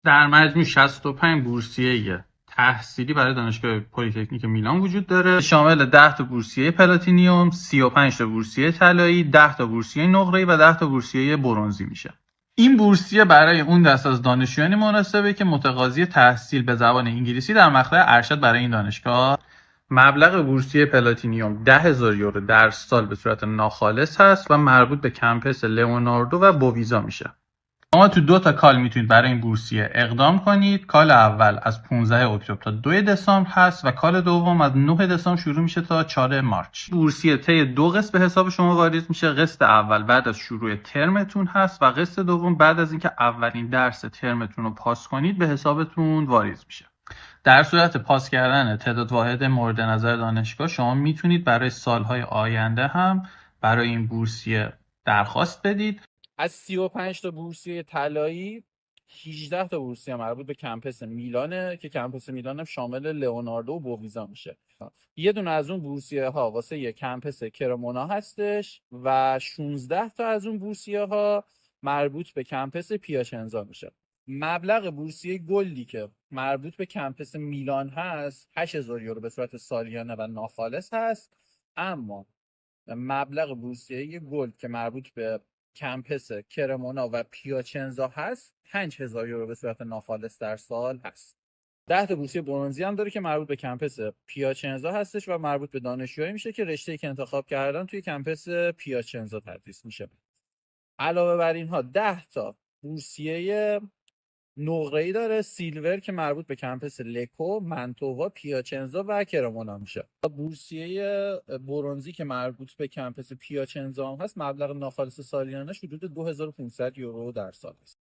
در مجموع 65 بورسیه تحصیلی برای دانشگاه پلی‌تکنیک میلان وجود داره، شامل 10 تا بورسیه پلاتینیوم، 35 تا بورسیه طلایی، 10 تا بورسیه نقره‌ای و 10 تا بورسیه برنزی میشه. این بورسیه برای اون دست از دانشجویانی مناسبه که متقاضی تحصیل به زبان انگلیسی در مقطع ارشد برای این دانشگاه. مبلغ بورسیه پلاتینیوم 10,000 یورو در سال به صورت ناخالص هست و مربوط به کمپس لئوناردو و بویزا میشه. شما تو 2 تا کال میتونید برای این بورسیه اقدام کنید. کال اول از 15 اکتبر تا 2 دسامبر هست و کال دوم از 9 دسامبر شروع میشه تا 4 مارچ. بورسیه طی 2 قسط به حساب شما واریز میشه. قسط اول بعد از شروع ترمتون هست و قسط دوم بعد از اینکه اولین درس ترمتون رو پاس کنید به حسابتون واریز میشه. در صورت پاس کردن تعداد واحد مورد نظر دانشگاه شما میتونید برای سالهای آینده هم برای این بورسیه درخواست بدید. از 35 تا بورسیه طلایی 18 تا بورسیه مربوط به کمپس میلانه که کمپس میلان هم شامل لئوناردو و بوویزا میشه. یه دونه از اون بورسیه ها واسه یه کمپس کرمونا هستش و 16 تا از اون بورسیه ها مربوط به کمپس پیاچنزا میشه. مبلغ بورسیه گلدی که مربوط به کمپس میلان هست 8000 یورو به صورت سالیانه و ناخالص هست، اما مبلغ بورسیه گلد که مربوط به کمپس کرمونا و پیاچنزا هست 5000 یورو به صورت ناخالص در سال هست. 10 تا بورسیه برنزی هم داره که مربوط به کمپس پیاچنزا هستش و مربوط به دانشجویی میشه که رشته‌ای که انتخاب کردن توی کمپس پیاچنزا تدریس میشه. علاوه بر اینها 10 تا بورسیه نقره‌ای داره سیلور که مربوط به کمپس لکو، منتووا، پیاچنزا و کرمونا میشه. بورسیه برنزی که مربوط به کمپس پیاچنزا هم هست مبلغ ناخالص سالیانش حدود 2500 یورو در سال است.